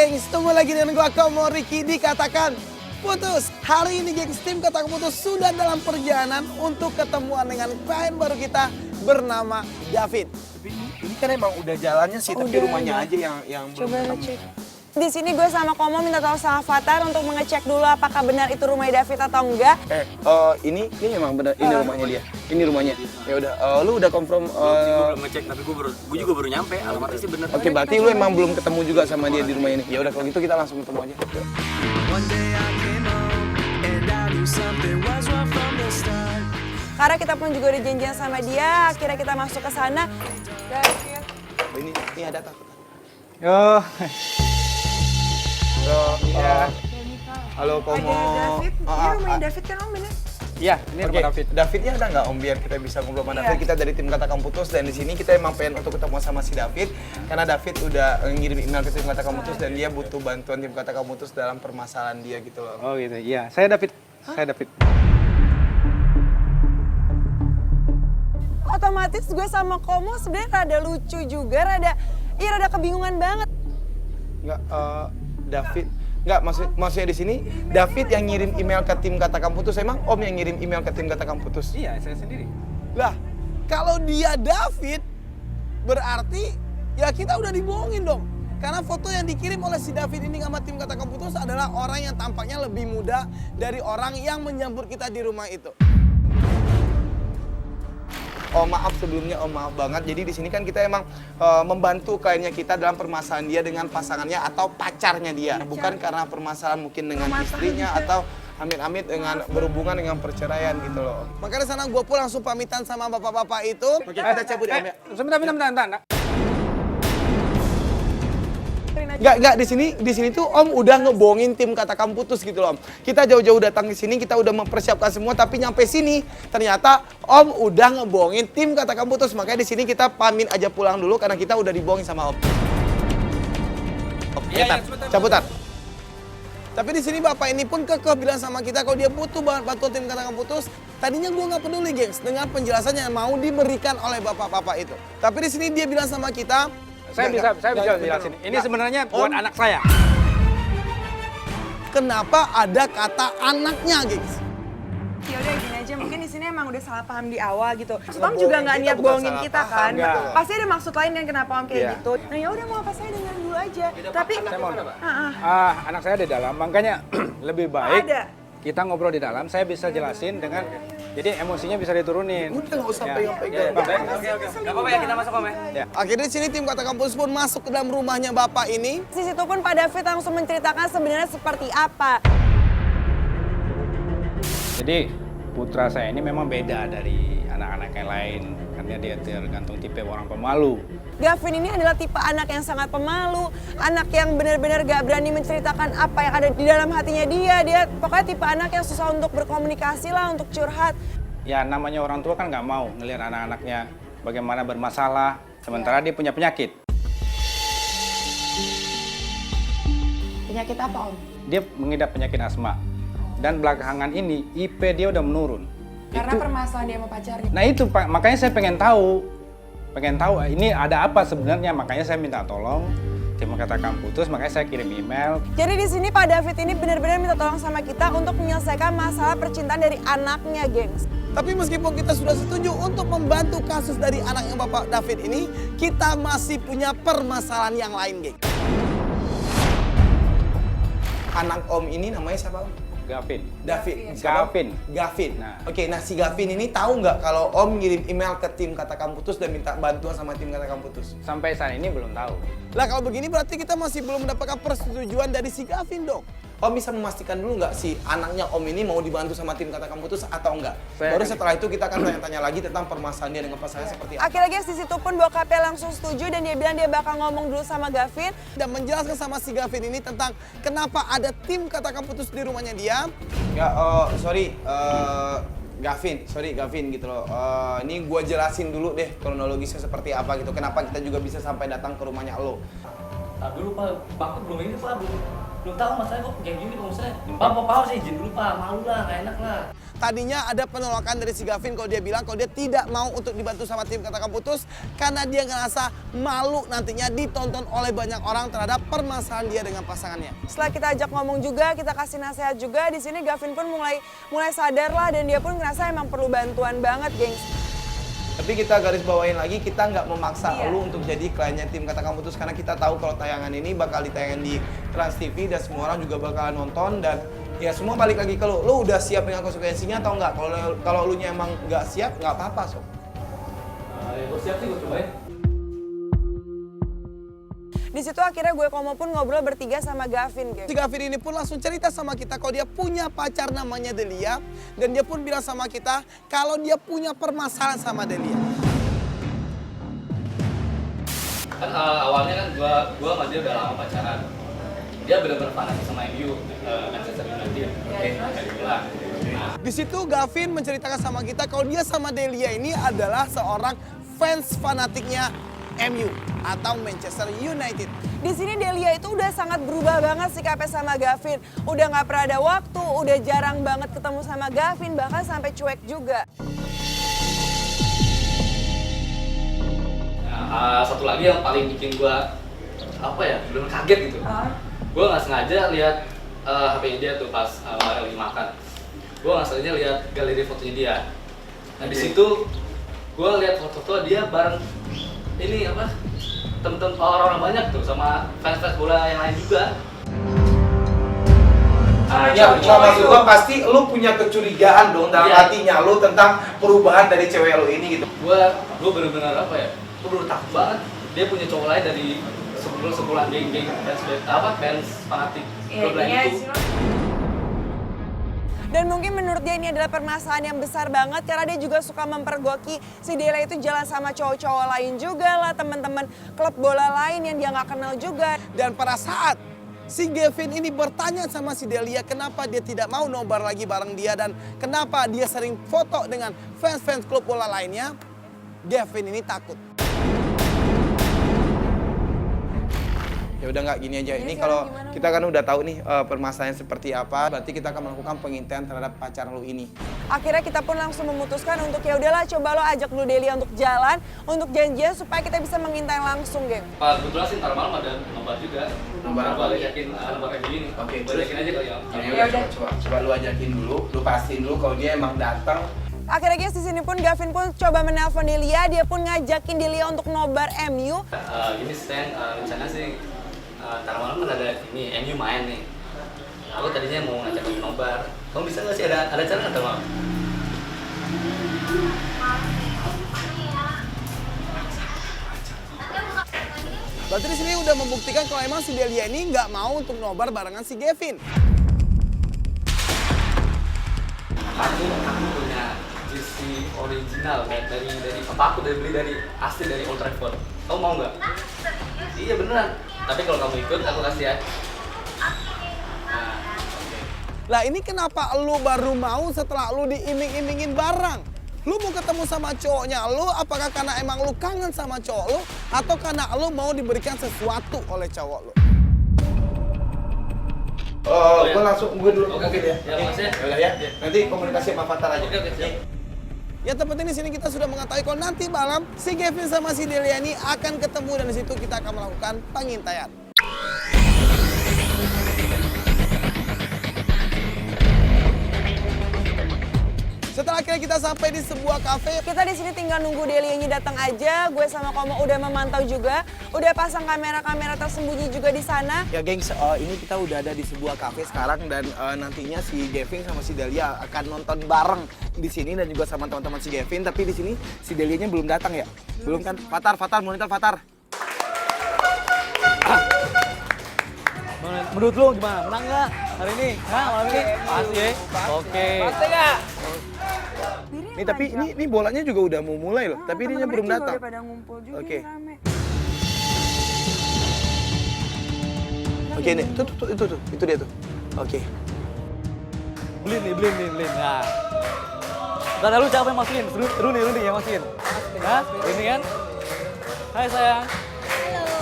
gengs, tunggu lagi dengan gua Komo Ricky dikatakan putus. Hari ini gengs, tim Katakan Putus sudah dalam perjalanan untuk ketemuan dengan klien baru kita bernama David. Tapi ini kan emang udah jalannya sih, tapi rumahnya aja yang Coba belum ngecek. Di sini gue sama Komo minta tolong sama Fatar untuk mengecek dulu apakah benar itu rumahnya David atau enggak. ini emang benar ini rumahnya dia. Ini rumahnya. Ya udah, lu udah confirm Gue belum ngecek, tapi gue juga baru nyampe. Alamatnya sih bener. Oke, berarti lu emang belum ketemu juga sama dia di rumah ini. Ya udah kalau gitu kita langsung ketemu aja. Karena kita pun juga udah janjian sama dia, akhirnya kita masuk ke sana. Ini ada takut. Yo. Halo Komo. Ada David, ini rumahnya David kan Om bener? Iya, ini Oke, rumah David. Davidnya ada nggak Om biar kita bisa ngobrol sama David? Kita dari tim Katakan Putus dan di sini kita emang pengen untuk ketemu sama si David karena David udah ngirim email ke tim Katakan Putus dan dia butuh bantuan tim Katakan Putus dalam permasalahan dia gitu loh. Oh gitu, iya. Saya David. Saya David. Otomatis gue sama Komo sebenarnya rada lucu juga, rada kebingungan banget. Nggak, David. Nggak, maksudnya di sini David yang ngirim email ke tim Katakan Putus, emang Om yang ngirim email ke tim Katakan Putus? Iya, saya sendiri. Lah, kalau dia David, berarti ya kita udah dibohongin dong. Karena foto yang dikirim oleh si David ini sama tim Katakan Putus adalah orang yang tampaknya lebih muda dari orang yang menyambut kita di rumah itu. Oh maaf sebelumnya, oh maaf banget. Jadi di sini kan kita emang membantu kliennya kita dalam permasalahan dia dengan pasangannya atau pacarnya dia. Bukan karena permasalahan mungkin dengan istrinya atau amit-amit dengan berhubungan dengan perceraian gitu loh. Makanya sana gue pun langsung pamitan sama bapak-bapak itu. Oke, kita cabut ya Om ya. Sebentar. Enggak, di sini tuh Om udah ngebohongin tim Katakan Putus gitu loh Om. Kita jauh-jauh datang ke sini, kita udah mempersiapkan semua, tapi nyampe sini ternyata Om udah ngebohongin tim Katakan Putus. Makanya di sini kita pamit aja pulang dulu karena kita udah dibohongin sama Om. Oke, cabutan. Tapi di sini bapak ini pun kekeh bilang sama kita kalau dia butuh bantuan tim Katakan Putus. Tadinya gue nggak peduli gengs dengan penjelasan yang mau diberikan oleh bapak-bapak itu. Tapi di sini dia bilang sama kita, Saya bisa jelasin. Ini sebenarnya buat anak saya. kenapa ada kata anaknya gengs? Ya udah gini aja, mungkin di sini emang udah salah paham di awal gitu. Om juga nggak niat bohongin kita kan. Pasti ada maksud lain kan kenapa Om kayak gitu. Nah ya udah mau apa saya dengar dulu aja. Tapi Anak saya di dalam, makanya lebih baik Ada. kita ngobrol di dalam. Saya bisa jelasin dengan, jadi emosinya bisa diturunin. Udah nggak usah pegang-pegang. Gak apa-apa ya, kita masuk Om ya. Akhirnya di sini tim Katakan Putus pun masuk ke dalam rumahnya bapak ini. di situ pun Pak David langsung menceritakan sebenarnya seperti apa. Jadi putra saya ini memang beda dari anak-anak yang lain karena dia tergantung tipe orang pemalu. Gavin ini adalah tipe anak yang sangat pemalu, anak yang benar-benar gak berani menceritakan apa yang ada di dalam hatinya dia. Dia pokoknya tipe anak yang susah untuk berkomunikasi lah, untuk curhat. Ya namanya orang tua kan nggak mau ngelihat anak-anaknya bagaimana bermasalah, sementara dia punya penyakit. Penyakit apa Om? Dia mengidap penyakit asma. Dan belakangan ini IP dia udah menurun. Karena permasalahan dia sama pacarnya. Nah itu Pak, makanya saya pengen tahu ini ada apa sebenarnya, makanya saya minta tolong tim Katakan Putus, makanya saya kirim email. Jadi di sini Pak David ini benar-benar minta tolong sama kita untuk menyelesaikan masalah percintaan dari anaknya, gengs. Tapi meskipun kita sudah setuju untuk membantu kasus dari anaknya bapak David ini, kita masih punya permasalahan yang lain gengs. Anak Om ini namanya siapa Om? Gavin. David. Gavin. Nah. Oke, nah si Gavin ini tahu nggak kalau Om ngirim email ke tim Katakan Putus dan minta bantuan sama tim Katakan Putus? Sampai saat ini belum tahu. Lah kalau begini berarti kita masih belum mendapatkan persetujuan dari si Gavin dong. Om bisa memastikan dulu nggak si anaknya Om ini mau dibantu sama tim Katakan Putus atau enggak? Saya Baru akan- setelah itu kita akan tanya-tanya lagi tentang permasalahan dia dengan pasangannya seperti apa. Akhirnya guys di situ pun bokapnya langsung setuju dan dia bilang dia bakal ngomong dulu sama Gavin. Dan menjelaskan sama si Gavin ini tentang kenapa ada tim Katakan Putus di rumahnya dia. Ya, Gavin gitu loh. Ini gue jelasin dulu deh kronologisnya seperti apa gitu. Kenapa kita juga bisa sampai datang ke rumahnya lo. Dulu Pak, belum ini Pak. belum tahu masalahnya kok kayak gini. Kalau misalnya Pak harus izin dulu Pak, malu lah, nggak enak lah. Tadinya ada penolakan dari si Gavin kalau dia bilang kalau dia tidak mau untuk dibantu sama tim Katakan Putus karena dia ngerasa malu nantinya ditonton oleh banyak orang terhadap permasalahan dia dengan pasangannya. Setelah kita ajak ngomong juga, kita kasih nasihat juga, di sini Gavin pun mulai sadar lah dan dia pun ngerasa emang perlu bantuan banget, gengs. Tapi kita garis bawain lagi, kita nggak memaksa lu untuk jadi kliennya tim Katakan Putus karena kita tahu kalau tayangan ini bakal ditayangkan di Trans TV dan semua orang juga bakalan nonton dan ya semua balik lagi ke lu. Lu udah siap dengan konsekuensinya atau enggak? Kalau lu nya emang nggak siap, nggak apa-apa, Sob. Ya gue siap sih, gue cobain. Di situ akhirnya gue Komo pun ngobrol bertiga sama Gavin, gengs. Si Gavin ini pun langsung cerita sama kita kalau dia punya pacar namanya Delia dan dia pun bilang sama kita kalau dia punya permasalahan sama Delia. Kan awalnya kan gua sama dia udah lama pacaran. Dia benar-benar fanatik sama MU, Manchester United. Dari bulan. Di situ Gavin menceritakan sama kita kalau dia sama Delia ini adalah seorang fans fanatiknya MU atau Manchester United. Di sini Delia itu udah sangat berubah banget sikapnya sama Gavin. Udah nggak pernah ada waktu, udah jarang banget ketemu sama Gavin, bahkan sampai cuek juga. Nah, satu lagi yang paling bikin gua bener kaget gitu. Gua nggak sengaja lihat HP dia tuh pas lagi makan. Gua nggak sengaja lihat galeri fotonya dia. Nah di situ gua lihat foto-foto dia bareng ini temen-temen orang-orang banyak tuh sama fans-fans bola yang lain juga. Ya, maksud gua pasti lu punya kecurigaan dong dalam hatinya lu tentang perubahan dari cewek lu ini gitu. Gua bener-bener gua baru takut banget dia punya cowok lain dari sebulan geng fans fanatik klub lain itu. Dan mungkin menurut dia ini adalah permasalahan yang besar banget karena dia juga suka mempergoki si Delia itu jalan sama cowok-cowok lain juga lah, teman-teman klub bola lain yang dia nggak kenal juga. Dan pada saat si Gavin ini bertanya sama si Delia kenapa dia tidak mau nobar lagi bareng dia dan kenapa dia sering foto dengan fans-fans klub bola lainnya, Gavin ini takut. Ya udah nggak gini aja. Ini kalau kita kan udah tahu nih permasalahan seperti apa, berarti kita akan melakukan pengintaian terhadap pacar lu ini. Akhirnya kita pun langsung memutuskan untuk ya udahlah coba lo ajak dulu Delia untuk jalan, untuk janjian supaya kita bisa mengintai langsung, geng. Pak kebetulan sih ntar malam ada nobar juga. Nobar apa? Yakin nobar kayak gini. Oke, yakin aja kali ya. Ya udah coba lu ajakin dulu, lu pastiin dulu kalau dia emang datang. Akhirnya guys di sini pun Gavin pun coba menelpon Delia, dia pun ngajakin Delia untuk nobar MU. Gini sih, rencana sih ntar malam kan ada ini MU main nih. Aku tadinya mau ngajak ke nobar. Kamu bisa nggak sih ada cara nggak malam? Berarti di sini udah membuktikan kalau emang si Delia ini nggak mau untuk nobar barengan si Gavin. Aku punya jersey original dari papa aku beli dari asli dari Old Trafford. Kamu mau nggak? Iya beneran. Tapi kalau kamu ikut aku kasih ya. Lah ini kenapa lu baru mau setelah lu diiming-imingin barang? Lu mau ketemu sama cowoknya lu, apakah karena emang lu kangen sama cowok lu? Atau karena lu mau diberikan sesuatu oleh cowok lu? Gue langsung dulu. Oke. Ya, makasih ya. Udah ya. Nanti komunikasi sama Fatar aja. Oke, siap. Ya terpenting di sini kita sudah mengetahui kalau nanti malam si Gavin sama si Delia ini akan ketemu dan di situ kita akan melakukan pengintaian. Setelah akhirnya kita sampai di sebuah kafe, Kita di sini tinggal nunggu Delianya datang aja. Gue sama Komo udah memantau juga, udah pasang kamera-kamera tersembunyi juga di sana. Ya gengs, ini kita udah ada di sebuah kafe sekarang dan nantinya si Gavin sama si Delia akan nonton bareng di sini dan juga sama teman-teman si Gavin. Tapi di sini si Delianya belum datang ya? Belum kan? Fatar, monitor Fatar. Menurut lu gimana? Menang nggak hari ini? Hah, malam ini? Pasti ya? Oke. Pasti nggak? Nih tapi ini bolanya juga udah mau mulai loh, tapi dia belum datang. Udah pada ngumpul juga Oke. rame. Oke nih, itu dia tuh. Oke. Beli nih. Nah. Tadi lu siapa yang masukin? Seru nih yang masukin. Hah? Ini kan? Hai sayang. Halo.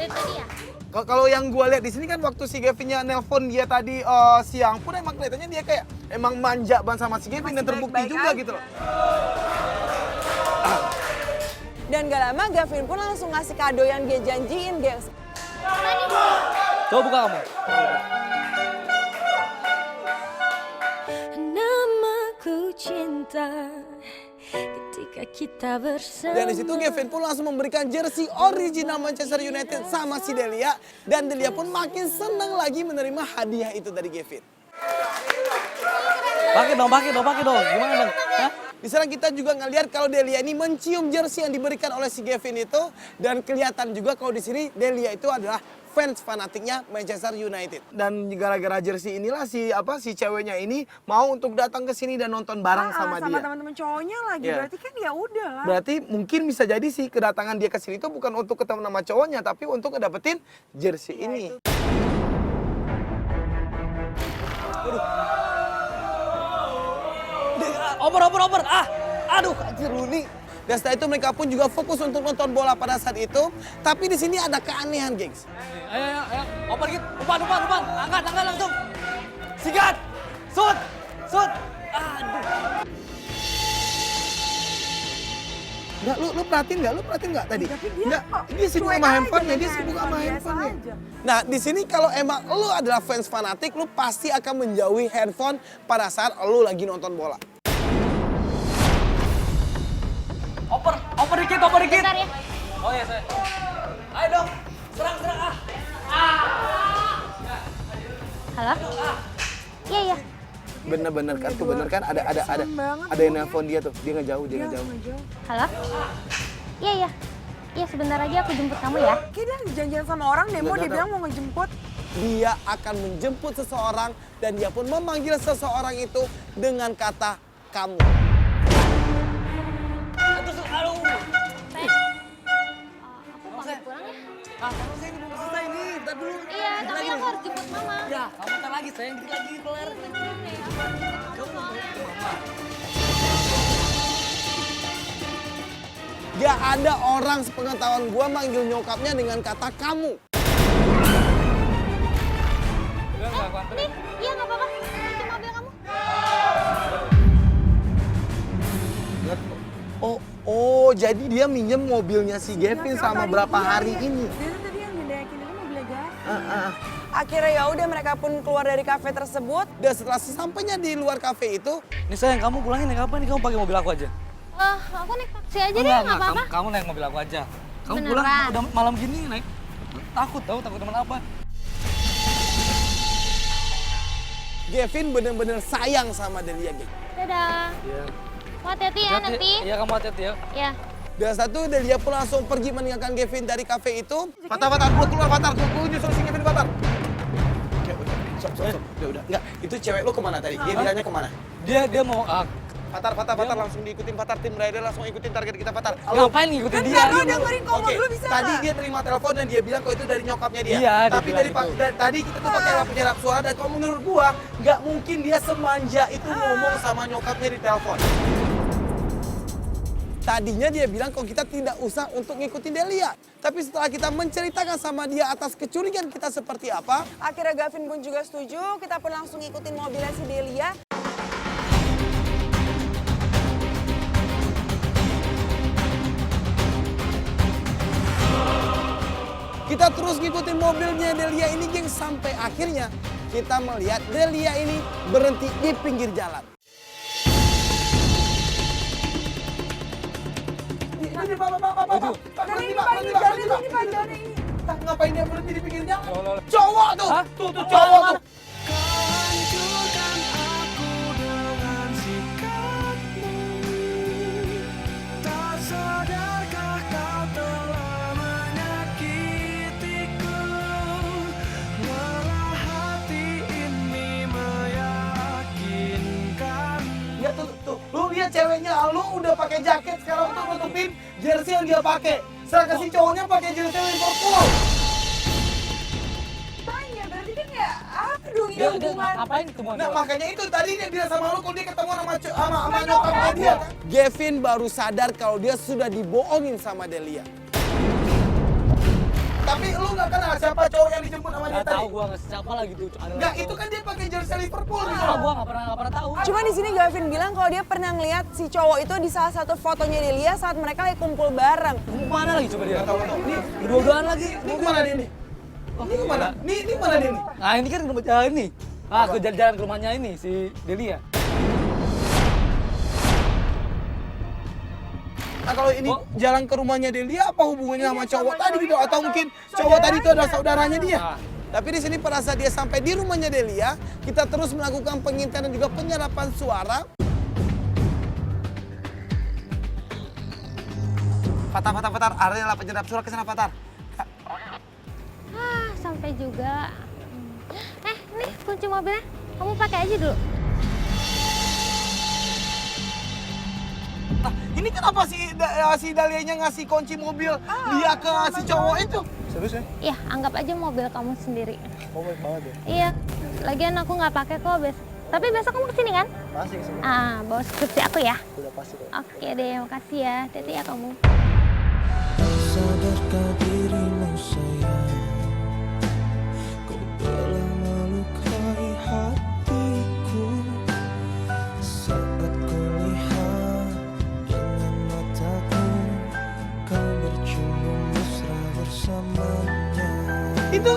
Dari tadi ya? Kalau yang gue lihat di sini kan waktu si Gavinnya nelpon dia tadi siang pun emang kelihatannya dia kayak emang manja banget sama si Gavin dan terbukti baik-baik juga aja. gitu loh. Dan gak lama Gavin pun langsung ngasih kado yang dia janjiin, gengs. Coba buka kamu. Namaku cinta ketika kita bersama. Dan di situ Gavin pun langsung memberikan jersey original Manchester United sama si Delia. Dan Delia pun makin senang lagi menerima hadiah itu dari Gavin. Pakai dong. Gimana dong? Hah? Di sana kita juga ngelihat kalau Delia ini mencium jersey yang diberikan oleh si Gavin itu. Dan kelihatan juga kalau di sini Delia itu adalah fans fanatiknya Manchester United. Dan gara-gara jersey inilah si ceweknya ini mau untuk datang ke sini dan nonton bareng sama dia. Sama teman-teman cowoknya lagi, Iya. berarti kan ya udah lah. Berarti mungkin bisa jadi sih kedatangan dia ke sini itu bukan untuk ketemu sama cowoknya tapi untuk ngedapetin jersey ini. Oper. Aduh, anjir lu nih. Dan setelah itu mereka pun juga fokus untuk nonton bola pada saat itu. Tapi di sini ada keanehan, gengs. Ayo. Oper dikit. Umpan. Angkat langsung. Sikat. Shoot. Aduh. Enggak, lu perhatiin nggak tadi? Tapi dia Nggak, kok dia sibuk cuek sama aja handphonenya, dia dengan sibuk sama handphone, biasa handphonenya. aja. Nah, di sini kalau emang lu adalah fans fanatik, lu pasti akan menjauhi handphone pada saat lu lagi nonton bola. Oper dikit. Bentar ya. Oh iya, saya. Ayo dong. Serang. Halo? Iya. Bener kan ada yang nelpon dia tuh, dia ngejauh. Halo? Iya. Iya, sebentar lagi aku jemput kamu ya. Kayaknya dia janjian sama orang demo, dia bilang mau ngejemput. Dia akan menjemput seseorang dan dia pun memanggil seseorang itu dengan kata kamu. Aduh. Aku pamit pulang ya. Kamu saya belum selesai nih. Bentar dulu. Iya, tapi aku harus jemput mama. Ya, kamu bentar lagi, sayang. Dikit lagi kelar. Beneran deh, aku harus jemput mama. Gak ada orang sepengetahuan gua manggil nyokapnya dengan kata kamu. Nih, iya nggak apa-apa. Itu mobil kamu. Oh, jadi dia minjem mobilnya si Gavin sama berapa hari ini. Dia tadi yang ngedekin itu mobilnya Gavin. Akhirnya ya udah mereka pun keluar dari kafe tersebut. Dan setelah sesampainya di luar kafe itu, Nih sayang, kamu pulangin naik apa nih? Kamu pakai mobil aku aja. Aku naik taksi aja deh, nggak apa-apa. Kamu naik mobil aku aja. Kamu Beneran? pulang udah malam gini naik. Takut teman apa? Gavin bener-bener sayang sama Delia, geng. Dadah. Iya. Hati-hati ya nanti. Iya, kamu hati-hati ya. Ya. Dan satu Delia pun langsung pergi meninggalkan Gavin dari kafe itu. Fatar, gua keluar Fatar, gua nyusul si Gavin Fatar. Oke, stop. Udah. Enggak, itu cewek lu kemana tadi? Dia bilangnya kemana? Dia mau Fatar langsung diikutin Fatar, tim rider langsung ikutin target kita Fatar. ngapain ngikutin dia? Bentar, lu dengerin kok Oke, lu bisa tadi nggak? dia terima telepon dan dia bilang kalau itu dari nyokapnya dia. Iya, dia Tapi bilang tadi kita tuh pakai penyerap suara dan kalau menurut gua nggak mungkin dia semanja itu ngomong sama nyokapnya di telepon. Tadinya dia bilang kalau kita tidak usah untuk ngikutin Delia. Tapi setelah kita menceritakan sama dia atas kecurigaan kita seperti apa, Akhirnya Gavin pun juga setuju, kita pun langsung ngikutin mobilnya si Delia. kita terus ngikutin mobilnya Delia ini, geng, sampai akhirnya kita melihat Delia ini berhenti di pinggir jalan. Ini Pak. Ngapain dia berhenti di pinggir jalan? Cowok tuh. Tuh cowok tuh. Ya tuh. Lu lihat ceweknya, lu udah pakai jaket sekarang untuk nutupin jersey yang dia pakai. Sedangkan si cowoknya pakai jersey Liverpool. Tanya, berarti kan ya, aduh ini Dia hubungan. ngapain ketemu? Nah makanya itu tadi dia bilang sama lu kalau dia ketemu sama nyokapnya dia. Gavin baru sadar kalau dia sudah dibohongin sama Delia. Tapi lu nggak kenal siapa cowok yang dijemput sama dia Nggak tahu tadi? gua nggak siapa lagi tuh. Nggak, itu kan dia pakai jersey Liverpool gitu. Gua nggak pernah tahu. Cuma di sini Gavin bilang kalau dia pernah ngeliat si cowok itu di salah satu fotonya Delia saat mereka lagi kumpul bareng. Mana lagi coba dia? Nggak tahu. Ini berdua-duaan lagi. Ini kemana dia nih? Ini kemana? Ini mana dia nih? Nah ini kan ini. Ah, ke jalan-jalan ke rumahnya ini si Delia. Nah kalau ini jalan ke rumahnya Delia apa hubungannya sama cowok tadi gitu? Atau mungkin cowok tadi itu adalah saudaranya dia? Tapi di sini pada saat dia sampai di rumahnya Delia, kita terus melakukan pengintaian dan juga penyerapan suara. Fatar, adalah penyerap suara ke sana Fatar. Ah, sampai juga. Nih kunci mobilnya. Kamu pakai aja dulu. Nah, ini kenapa si Dalianya ngasih kunci mobil dia ke si cowok itu? Serius ya? Iya, anggap aja mobil kamu sendiri. Oh baik banget ya. Iya, lagian aku nggak pakai kok. Tapi besok kamu kesini kan? Pasti kesini. Bawa skripsi aku ya. Udah pasti kok. Oke deh, makasih ya. Hati-hati ya kamu. Sadarkah dirimu sayang, kau telah melukai hatiku saat ku lihat dengan mataku kau bercumbu mesra bersamanya. Itu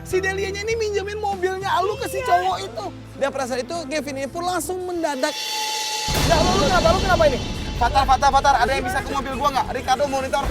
si Delianya ini minjemin mobilnya Alu ke si cowok itu. Dan pada saat itu Kevin ini pun langsung mendadak. Nggak, lu kenapa ini? Fatar, ada yang bisa ke mobil gua nggak? Ricardo monitor.